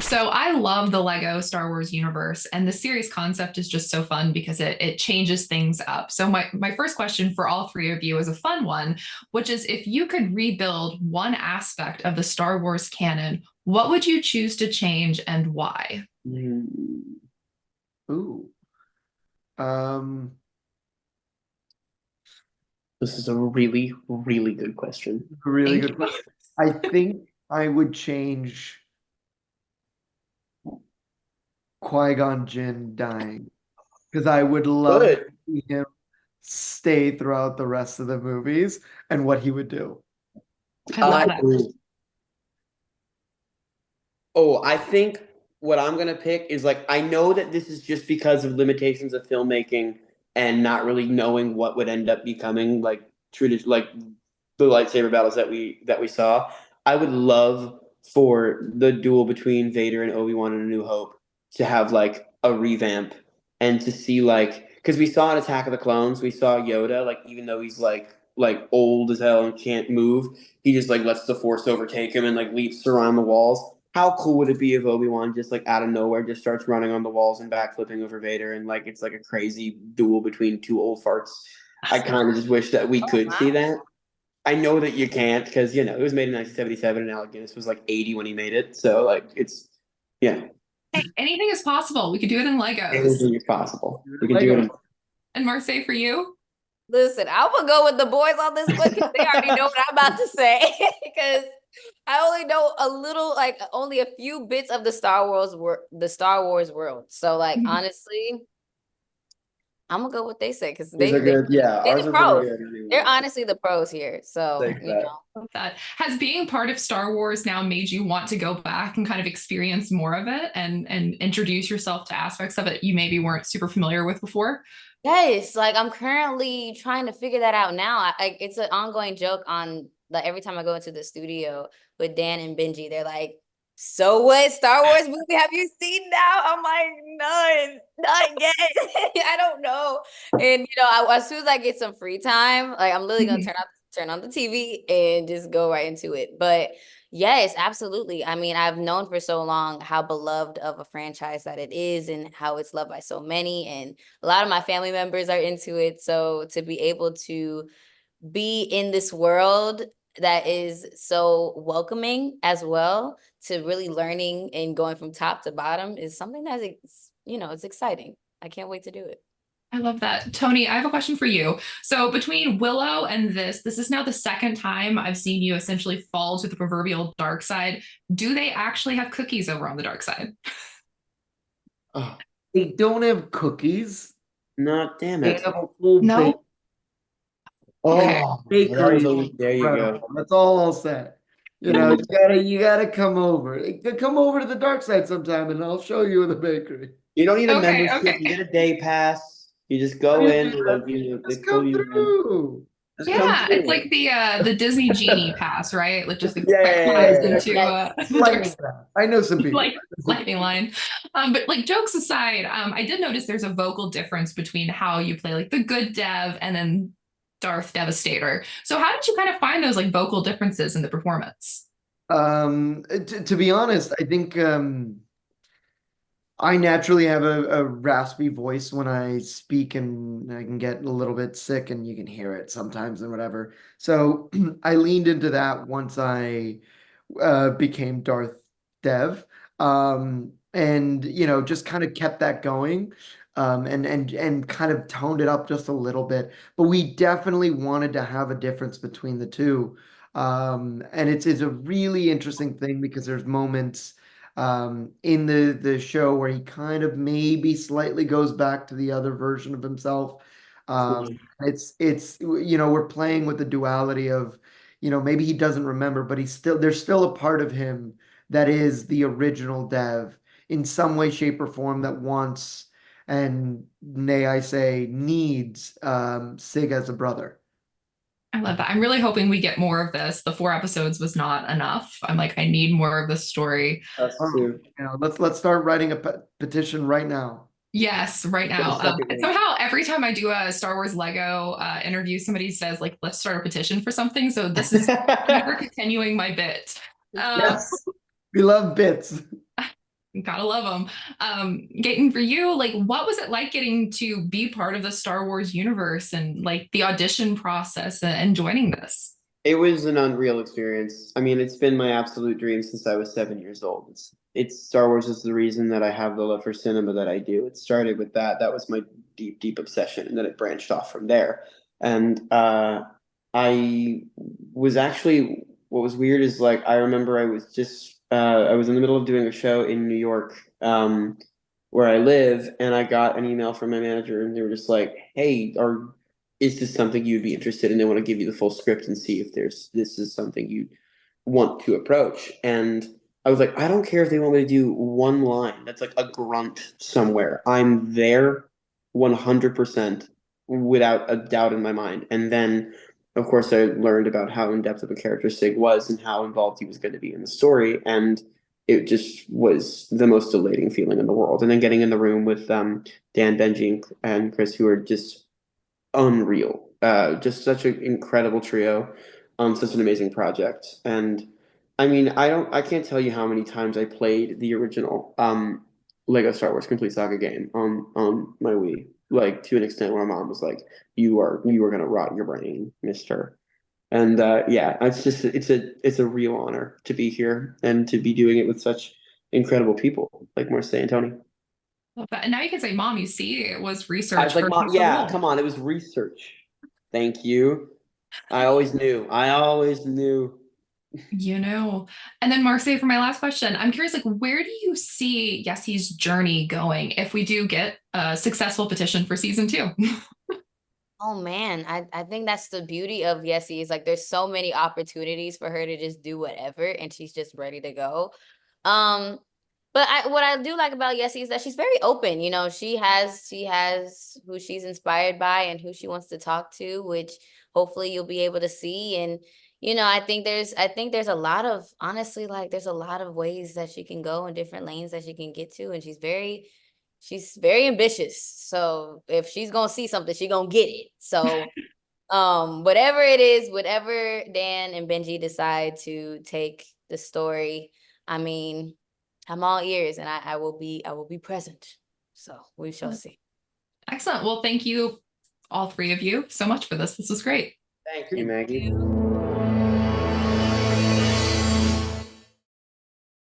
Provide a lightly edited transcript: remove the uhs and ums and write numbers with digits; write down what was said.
So I love the Lego Star Wars universe, and the series concept is just so fun because it changes things up. So my first question for all three of you is a fun one, which is if you could rebuild one aspect of the Star Wars canon, what would you choose to change and why? Mm. Ooh. Um, This is a really, really good question. really Thank good you. question. I think I would change Qui-Gon Jinn dying because I would love to Good. see him stay throughout the rest of the movies and what he would do. I love I that. I think what I'm gonna pick is like I know that this is just because of limitations of filmmaking and not really knowing what would end up becoming like tradition like the lightsaber battles that we saw. I would love for the duel between Vader and Obi-Wan in A New Hope to have like a revamp and to see like because we saw in Attack of the Clones, we saw Yoda like even though he's like old as hell and can't move, he just like lets the Force overtake him and like leaps around the walls. How cool would it be if Obi-Wan just like out of nowhere just starts running on the walls and backflipping over Vader and like it's like a crazy duel between two old farts? I kind of just wish that we Oh could see wow. that. I know that you can't because it was made in 1977 and Alec Guinness was like 80 when he made it. So like it's yeah, Hey, anything is possible. We could do it in Legos. anything is possible. We can do it. Lego. And Marseille for you? Listen, I'm gonna go with the boys on this one because they already know what I'm about to say. Because I only know a little, like only a few bits of the Star Wars world. So, like honestly, I'm gonna go with they say because These are good. Yeah, they're ours the are pretty pros. good. They're honestly the pros here. So Like that. Love that. Has being part of Star Wars now made you want to go back and kind of experience more of it and introduce yourself to aspects of it you maybe weren't super familiar with before? yes, like I'm currently trying to figure that out now. It's an ongoing joke on like every time I go into the studio with Dan and Benji, they're like, "So what Star Wars movie have you seen now?" I'm like, "None, not yet. I don't know." And as soon as I get some free time, like I'm literally gonna Mhm. turn on the TV and just go right into it. But yes, absolutely. I mean, I've known for so long how beloved of a franchise that it is and how it's loved by so many. And a lot of my family members are into it. So to be able to be in this world that is so welcoming as well to really learning and going from top to bottom is something it's exciting. I can't wait to do it. I love that. Tony, I have a question for you. So between Willow and this is now the second time I've seen you essentially fall to the proverbial dark side. Do they actually have cookies over on the dark side? Oh, They don't have cookies. no, damn They it. have a full No? Okay. Oh, that was bakery. a there you Incredible. go. That's all I'll say. You gotta come over. Come over to the dark side sometime, and I'll show you the bakery. You don't need a Okay. membership. Okay. You get a day pass. You just I go mean, in. They just pull come you in. through. Just come Yeah, it's through. like the Disney Genie pass, right? Like just Yeah, yeah, flies yeah, into Yes. the dark Lightning round. I know some people. like lightning line. But like jokes aside, I did notice there's a vocal difference between how you play like the good Dev and then Darth Devastator. So how did you kind of find those like vocal differences in the performance? To be honest, I think I naturally have a raspy voice when I speak, and I can get a little bit sick, and you can hear it sometimes and whatever. So I leaned into that once I became Darth Dev, and just kind of kept that going, and kind of toned it up just a little bit. But we definitely wanted to have a difference between the two, and it's a really interesting thing because there's moments in the show where he kind of maybe slightly goes back to the other version of himself. We're playing with the duality of, maybe he doesn't remember, but there's still a part of him that is the original Dev in some way, shape, or form that wants, and nay, I say needs, Sig as a brother. I love that. I'm really hoping we get more of this. The 4 episodes was not enough. I'm like, I need more of this story. Us Oh, too. let's start writing a petition right now. Yes, right For the now. second one. Somehow, every time I do a Star Wars Lego interview, somebody says like, "Let's start a petition for something." So this is ever continuing my bit. Um, Yes, we love bits. Gotta love them. Gaten, for you, like, what was it like getting to be part of the Star Wars universe and like the audition process and joining this? It was an unreal experience. I mean, it's been my absolute dream since I was 7 years old. It's Star Wars is the reason that I have the love for cinema that I do. It started with that. That was my deep, deep obsession, and then it branched off from there. And I was actually, what was weird is like I remember I was in the middle of doing a show in New York, where I live, and I got an email from my manager, and they were just like, "Hey, is this something you'd be interested in? They want to give you the full script and see if this is something you want to approach." And I was like, I don't care if they want me to do one line. That's like a grunt somewhere. I'm there 100% without a doubt in my mind. And then, of course, I learned about how in depth of a character Sig was and how involved he was going to be in the story. And it just was the most elating feeling in the world. And then getting in the room with Dan, Benji, and Chris, who are just unreal. Just such an incredible trio on such an amazing project. And I mean, I can't tell you how many times I played the original Lego Star Wars Complete Saga game on my Wii, like to an extent where my mom was like, you are gonna rot your brain, mister." And yeah, it's a real honor to be here and to be doing it with such incredible people like Marsai and Tony. Love that. And now you can say, Mom, you see, it was I research was like, for "Mom, future yeah, role. come on, it was research. Thank you. I always knew. I always knew." And then Marseille, for my last question, I'm curious, like, where do you see Yesi's journey going if we do get a successful petition for season 2? Oh man, I think that's the beauty of Yesi is like there's so many opportunities for her to just do whatever and she's just ready to go. Um but what I do like about Yesi is that she's very open. You know, she has who she's inspired by and who she wants to talk to, which hopefully you'll be able to see. And you know, I think there's a lot of honestly like there's a lot of ways that she can go and different lanes that she can get to, and she's very ambitious. So if she's gonna see something, she gonna get it. So whatever it is, whatever Dan and Benji decide to take the story, I mean, I'm all ears and I will be present. So we shall see. Excellent. Well, thank you, all three of you, so much for this. This was great. Thank you, Maggie. You.